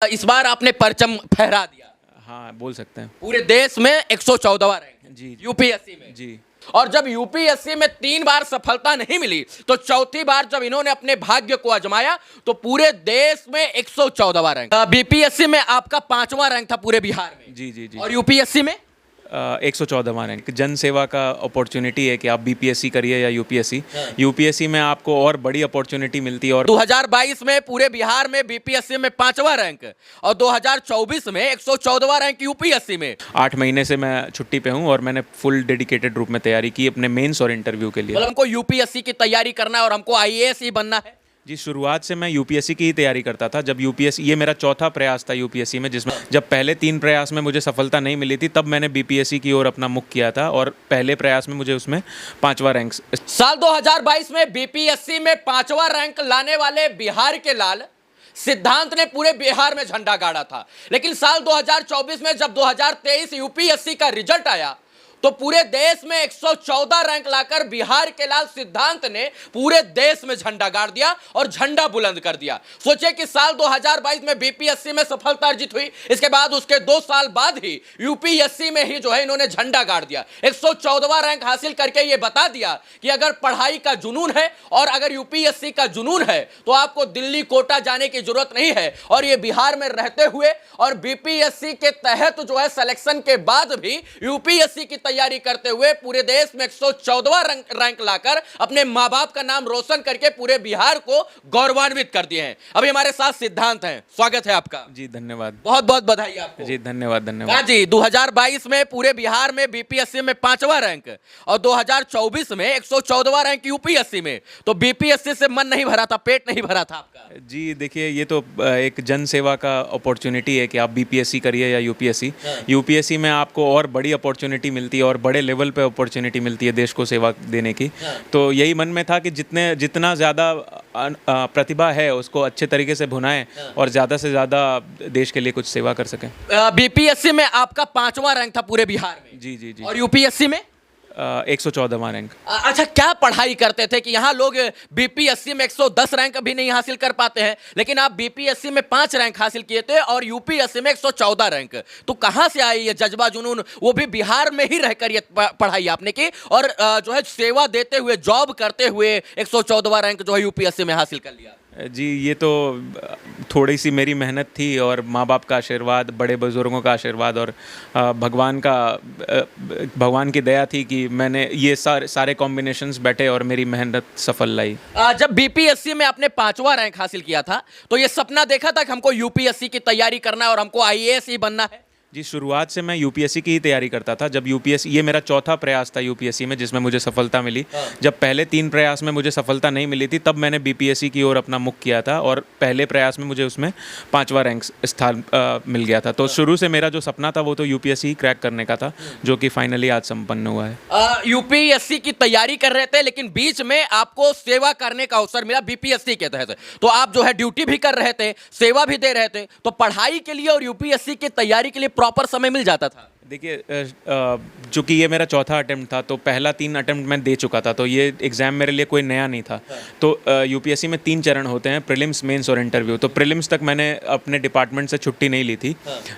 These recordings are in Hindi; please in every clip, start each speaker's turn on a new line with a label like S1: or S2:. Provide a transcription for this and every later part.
S1: इस बार आपने परचम फहरा दिया।
S2: हाँ, बोल सकते हैं।
S1: पूरे देश में 114वां रैंक
S2: जी
S1: यूपीएससी में।
S2: जी।
S1: और जब यूपीएससी में 3 बार सफलता नहीं मिली तो चौथी बार जब इन्होंने अपने भाग्य को आजमाया तो पूरे देश में 114वां रैंक। बीपीएससी में आपका 5वां रैंक था पूरे बिहार में।
S2: जी जी जी।
S1: और यूपीएससी में
S2: 114वां रैंक। जन सेवा का अपॉर्चुनिटी है कि आप बीपीएससी करिए या यूपीएससी। यूपीएससी में आपको और बड़ी अपॉर्चुनिटी मिलती है। और
S1: 2022 में पूरे बिहार में बीपीएससी में 5वां रैंक और 2024 में 114वां रैंक यूपीएससी में।
S2: 8 महीने से मैं छुट्टी पे हूँ और मैंने फुल डेडिकेटेड रूप में तैयारी की अपने मेंस और इंटरव्यू के लिए।
S1: मतलब हमको यूपीएससी की तैयारी करना है और हमको आईएएस ही बनना है।
S2: जी, शुरुआत से मैं यूपीएससी की ही तैयारी करता था। जब यूपीएससी, ये मेरा चौथा प्रयास था यूपीएससी में, जिसमें जब पहले 3 प्रयास में मुझे सफलता नहीं मिली थी तब मैंने बीपीएससी की ओर अपना मुख किया था और पहले प्रयास में मुझे उसमें 5वां रैंक।
S1: साल 2022 में बीपीएससी में 5वां रैंक लाने वाले बिहार के लाल सिद्धांत ने पूरे बिहार में झंडा गाड़ा था। लेकिन साल 2024 में जब 2023 यूपीएससी का रिजल्ट आया तो पूरे देश में 114 रैंक लाकर बिहार के लाल सिद्धांत ने पूरे देश में झंडा गाड़ दिया और झंडा बुलंद कर दिया। सोचिए कि साल 2022 में बीपीएससी में सफलता अर्जित हुई, इसके बाद उसके 2 साल बाद ही यूपीएससी में ही जो है इन्होंने झंडा गाड़ दिया। 114वां रैंक हासिल करके ये बता दिया कि अगर पढ़ाई का जुनून है और अगर यूपीएससी का जुनून है तो आपको दिल्ली कोटा जाने की जरूरत नहीं है। और ये बिहार में रहते हुए और बीपीएससी के तहत जो है सिलेक्शन के बाद भी यूपीएससी की तैयारी करते हुए पूरे देश में 114वां रैंक लाकर अपने मां बाप का नाम रोशन करके पूरे बिहार को गौरवान्वित कर दिए हैं। अभी हमारे साथ सिद्धांत हैं, स्वागत है आपका।
S2: जी धन्यवाद।
S1: बहुत बहुत बधाई आपको।
S2: जी धन्यवाद धन्यवाद।
S1: जी 2022 में पूरे बिहार में बीपीएससी में 5वां रैंक और 2024 में 114वां रैंक यूपीएससी में। तो बीपीएससी से मन नहीं भरा था, पेट नहीं भरा था आपका?
S2: जी देखिए, ये तो एक जन सेवा का अपॉर्चुनिटी है कि आप बीपीएससी करिए या यूपीएससी। यूपीएससी में आपको और बड़ी अपॉर्चुनिटी मिलती है और बड़े लेवल पे अपॉर्चुनिटी मिलती है देश को सेवा देने की। तो यही मन में था कि जितना ज़्यादा प्रतिभा है उसको अच्छे तरीके से भुनाएं और ज़्यादा से ज़्यादा देश के लिए कुछ सेवा कर सकें।
S1: बीपीएससी में आपका 5वां रैंक था पूरे बिहार में।
S2: जी जी जी।
S1: और यूपीएससी में
S2: 114वां रैंक।
S1: अच्छा, क्या पढ़ाई करते थे कि यहाँ लोग बीपीएससी में 110 रैंक भी नहीं हासिल कर पाते हैं, लेकिन आप बीपीएससी में 5 रैंक हासिल किए थे और यूपीएससी में 114 रैंक। तो कहाँ से आई ये जज्बा जुनून, वो भी बिहार में ही रहकर ये पढ़ाई आपने की और जो है सेवा देते हुए जॉब करते हुए 114वां रैंक जो है यूपीएससी में हासिल कर लिया?
S2: जी, ये तो थोड़ी सी मेरी मेहनत थी और माँ बाप का आशीर्वाद, बड़े बुजुर्गों का आशीर्वाद और भगवान की दया थी कि मैंने ये सारे कॉम्बिनेशंस बैठे और मेरी मेहनत सफल लाई।
S1: जब बीपीएससी में आपने 5वां रैंक हासिल किया था तो ये सपना देखा था कि हमको यूपीएससी की तैयारी करना है और हमको आईएएस ही बनना है?
S2: जी, शुरुआत से मैं यूपीएससी की ही तैयारी करता था। जब यूपीएससी, ये मेरा चौथा प्रयास था यूपीएससी में, जिसमें मुझे सफलता मिली। जब पहले 3 प्रयास में मुझे सफलता नहीं मिली थी तब मैंने बीपीएससी की ओर अपना मुख किया था और पहले प्रयास में मुझे उसमें 5वां रैंक स्थान मिल गया था। तो शुरू से मेरा जो सपना था वो तो यूपीएससी क्रैक करने का था, जो कि फाइनली आज संपन्न हुआ है।
S1: यूपीएससी की तैयारी कर रहे थे लेकिन बीच में आपको सेवा करने का अवसर मिला बीपीएससी के तहत। तो आप जो है ड्यूटी भी कर रहे थे, सेवा भी दे रहे थे, तो पढ़ाई के लिए और यूपीएससी की तैयारी के लिए प्रॉपर समय मिल जाता था?
S2: देखिए, चूँकि ये मेरा चौथा अटेम्प्ट था तो पहला 3 अटेम्प्ट मैं दे चुका था, तो ये एग्ज़ाम मेरे लिए कोई नया नहीं था। तो यूपीएससी में 3 चरण होते हैं, प्रीलिम्स, मेंस और इंटरव्यू। तो प्रीलिम्स तक मैंने अपने डिपार्टमेंट से छुट्टी नहीं ली थी,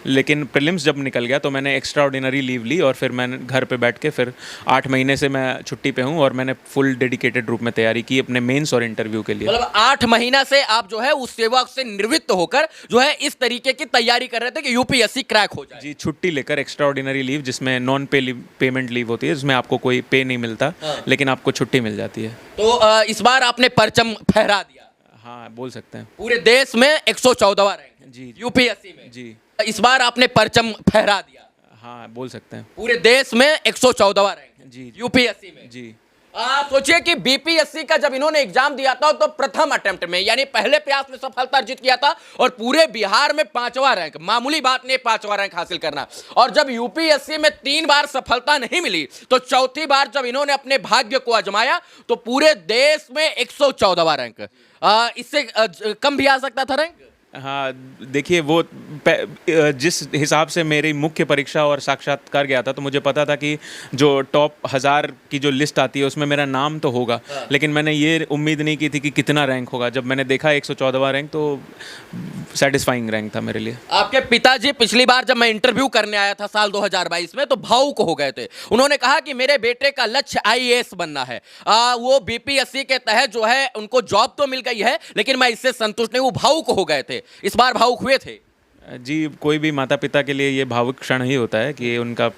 S2: लेकिन प्रीलिम्स जब निकल गया तो मैंने एक्स्ट्रा ऑर्डिनरी लीव ली और फिर मैंने घर पे बैठ के फिर 8 महीने से मैं छुट्टी पे हूँ और मैंने फुल डेडिकेटेड रूप में तैयारी की अपने मेंस और इंटरव्यू के लिए।
S1: मतलब 8 महीना से आप जो है उस सेवा से निवृत्त होकर जो है इस तरीके की तैयारी कर रहे थे कि यूपीएससी क्रैक हो जाए?
S2: जी, छुट्टी लेकर एक्स्ट्रा ऑर्डिनरी लीव, जिसमें नॉन पेमेंट लीव होती है, जिसमें आपको कोई पे नहीं मिलता, लेकिन आपको छुट्टी मिल जाती है।
S1: तो इस बार आपने परचम फहरा दिया।
S2: हाँ, बोल सकते हैं।
S1: पूरे देश में 114वां रैंक
S2: जी
S1: यूपीएससी में।
S2: जी।
S1: इस बार आपने परचम फहरा दिया।
S2: हाँ, बोल सकते हैं।
S1: पूरे देश में 114वां रैंक
S2: जी
S1: यूपीएससी में।
S2: जी।
S1: सोचिए कि बीपीएससी का जब इन्होंने एग्जाम दिया था तो प्रथम अटेम्प्ट में यानी पहले प्रयास में सफलता अर्जित किया था और पूरे बिहार में 5वां रैंक, मामूली बात नहीं 5वां रैंक हासिल करना। और जब यूपीएससी में 3 बार सफलता नहीं मिली तो चौथी बार जब इन्होंने अपने भाग्य को आजमाया तो पूरे देश में 114वां रैंक। इससे कम भी आ सकता था रैंक?
S2: हाँ, देखिए, वो जिस हिसाब से मेरी मुख्य परीक्षा और साक्षात्कार गया था तो मुझे पता था कि जो टॉप 1000 की जो लिस्ट आती है उसमें मेरा नाम तो होगा, लेकिन मैंने ये उम्मीद नहीं की थी कि कितना रैंक होगा। जब मैंने देखा 114वां रैंक तो सेटिस्फाइंग रैंक था मेरे लिए।
S1: आपके पिताजी पिछली बार जब मैं इंटरव्यू करने आया था साल 2022 में तो भावुक हो गए थे। उन्होंने कहा कि मेरे बेटे का लक्ष्य आईएएस बनना है। वो बीपीएससी के तहत जो है उनको जॉब तो मिल गई है, लेकिन मैं इससे संतुष्ट नहीं। वो भावुक हो गए थे। इस बार भावुक हुए थे?
S2: जी, कोई भी माता पिता के लिए ये भावुक क्षण ही होता है कि उनका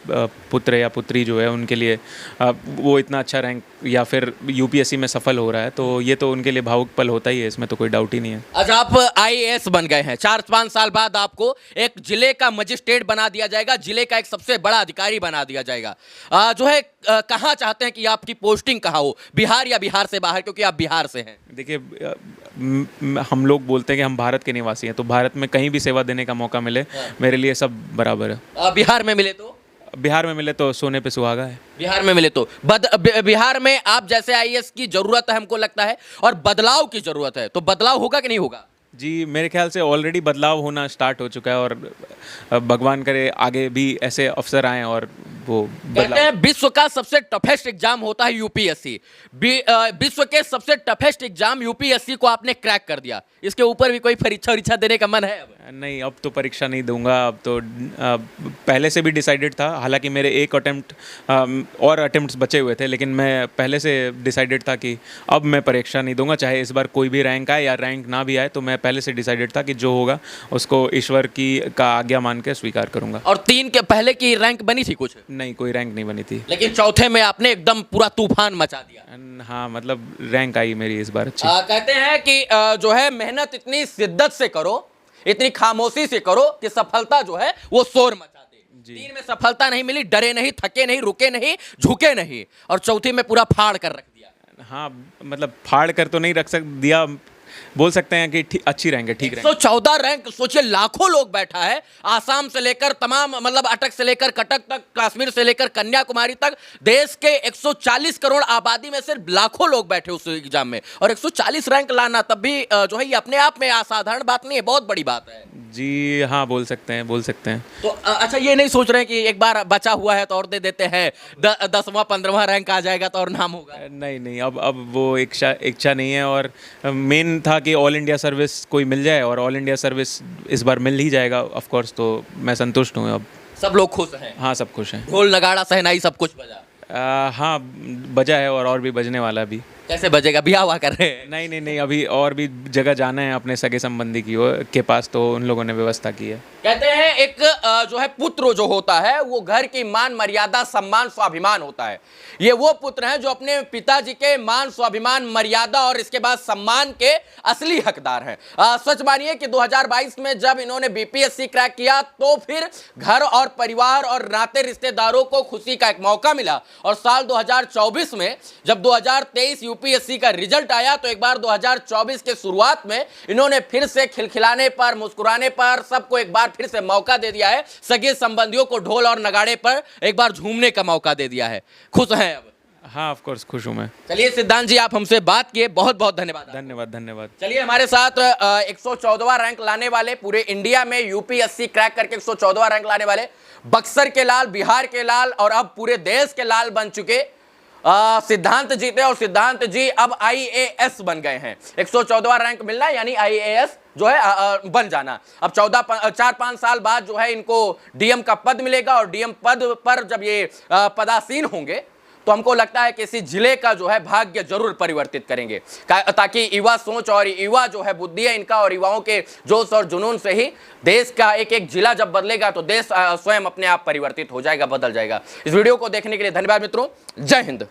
S2: पुत्र या पुत्री जो है उनके लिए वो इतना अच्छा रैंक या फिर यूपीएससी में सफल हो रहा है, तो ये तो उनके लिए भावुक पल होता ही है, इसमें तो कोई डाउट ही नहीं है।
S1: आज आप आईएएस बन गए हैं, 4-5 साल बाद आपको एक जिले का मजिस्ट्रेट बना दिया जाएगा, जिले का एक सबसे बड़ा अधिकारी बना दिया जाएगा। जो है कहाँ चाहते हैं कि आपकी पोस्टिंग कहाँ हो, बिहार या बिहार से बाहर, क्योंकि आप बिहार से हैं?
S2: देखिए, हम लोग बोलते हैं कि हम भारत के निवासी हैं, तो भारत में कहीं भी सेवा देने का मौका मिले मेरे लिए सब बराबर है।
S1: बिहार में मिले तो?
S2: बिहार में मिले तो सोने पे सुहागा है।
S1: बिहार में मिले तो बिहार में आप जैसे आईएएस की जरूरत है हमको लगता है, और बदलाव की जरूरत है, तो बदलाव होगा कि नहीं होगा?
S2: जी, मेरे ख्याल से ऑलरेडी बदलाव होना स्टार्ट हो चुका है और भगवान करे आगे भी ऐसे अफसर आएँ और वो
S1: कहते हैं विश्व का सबसे टफेस्ट एग्जाम होता है यूपीएससी। विश्व के सबसे टफेस्ट एग्जाम यूपीएससी को आपने क्रैक कर दिया। इसके ऊपर भी कोई परीक्षा देने का मन है अब?
S2: नहीं, अब तो परीक्षा नहीं दूंगा। अब तो पहले से भी डिसाइडेड था, हालांकि मेरे एक अटेम्प्ट और अटेम्प्ट्स बचे हुए थे, लेकिन मैं पहले से डिसाइडेड था कि अब मैं परीक्षा नहीं दूंगा, चाहे इस बार कोई भी रैंक आए या रैंक ना भी आए। तो मैं पहले से डिसाइडेड था कि जो होगा उसको ईश्वर का आज्ञा मान के स्वीकार करूंगा।
S1: और 3 के पहले की रैंक बनी थी कुछ?
S2: नहीं, कोई रैंक नहीं बनी थी,
S1: लेकिन चौथे में आपने एकदम पूरा तूफान मचा दिया।
S2: हाँ, मतलब रैंक आई मेरी इस बार अच्छी।
S1: कहते हैं कि जो है मेहनत इतनी शिद्दत से करो, इतनी खामोशी से करो कि सफलता जो है वो शोर मचा दे। 3 में सफलता नहीं मिली, डरे नहीं, थके नहीं, रुके नहीं, झुके नहीं, और चौथी में पूरा फाड़ कर रख दिया।
S2: हाँ, मतलब फाड़ कर तो नहीं रख दिया, बोल सकते हैं कि अच्छी रैंक है, ठीक रैंक।
S1: 114 रैंक, सोचिए लाखों लोग बैठा है, आसाम से लेकर तमाम, मतलब अटक से लेकर कटक तक, कश्मीर से लेकर कन्याकुमारी तक, देश के 140 करोड़ आबादी में सिर्फ लाखों लोग बैठे उस एग्जाम में, और 140 रैंक लाना तब भी जो है ये अपने आप में असाधारण बात नहीं है, बहुत बड़ी बात है।
S2: जी हाँ, बोल सकते हैं।
S1: तो अच्छा, ये नहीं सोच रहे हैं कि एक बार बचा हुआ है तो और दे देते हैं, 10वां 15वां रैंक आ जाएगा तो और नाम होगा?
S2: नहीं, अब वो इच्छा नहीं है, और मेन था कि ऑल इंडिया सर्विस कोई मिल जाए, और ऑल इंडिया सर्विस इस बार मिल ही जाएगा ऑफ कोर्स, तो मैं संतुष्ट हूँ अब।
S1: सब लोग खुश हैं?
S2: हाँ, सब खुश हैं।
S1: ढोल नगाड़ा सहनाई सब कुछ बजा?
S2: हाँ, बजा है और भी बजने वाला भी।
S1: कैसे बजेगा, ब्याह हुआ कर रहे हैं?
S2: नहीं, अभी और भी जगह जाना है अपने सगे संबंधी के पास, तो उन लोगों ने व्यवस्था की है।
S1: कहते हैं एक जो है पुत्र जो होता है वो घर की मान मर्यादा सम्मान स्वाभिमान होता है। ये वो पुत्र हैं जो अपने पिताजी के मान स्वाभिमान मर्यादा और इसके बाद सम्मान के असली हकदार हैं। सच मानिए कि 2022 में जब इन्होंने बीपीएससी क्रैक किया तो फिर घर और परिवार और नाते रिश्तेदारों को खुशी का एक मौका मिला, और साल 2024 में जब 2023 यूपीएससी का रिजल्ट आया तो एक बार 2024 के शुरुआत में इन्होंने फिर से खिलखिलाने पर, मुस्कुराने पर, सबको एक बार फिर से मौका दे दिया है। सगे संबंधियों को ढोल और नगाड़े पर एक बार झूमने का मौका दे दिया है। खुश हैं अब?
S2: हाँ, ऑफ कोर्स खुश हूँ मैं।
S1: चलिए सिद्धांत जी, आप हमसे बात किए, बहुत बहुत धन्यवाद।
S2: धन्यवाद।
S1: चलिए हमारे साथ 114वां रैंक लाने वाले, पूरे इंडिया में यूपीएससी क्रैक करके 114वां रैंक लाने वाले, बक्सर के लाल, बिहार के लाल और अब पूरे देश के लाल बन चुके सिद्धांत जी थे, और सिद्धांत जी अब आईएएस बन गए हैं। 114वां रैंक मिलना यानी आईएएस जो है बन जाना। अब 4-5 साल बाद जो है इनको डीएम का पद मिलेगा, और डीएम पद पर जब ये पदासीन होंगे तो हमको लगता है कि इसी जिले का जो है भाग्य जरूर परिवर्तित करेंगे, ताकि युवा सोच और युवा जो है बुद्धि है इनका, और युवाओं के जोश और जुनून से ही देश का एक एक जिला जब बदलेगा तो देश स्वयं अपने आप परिवर्तित हो जाएगा, बदल जाएगा। इस वीडियो को देखने के लिए धन्यवाद मित्रों। जय हिंद।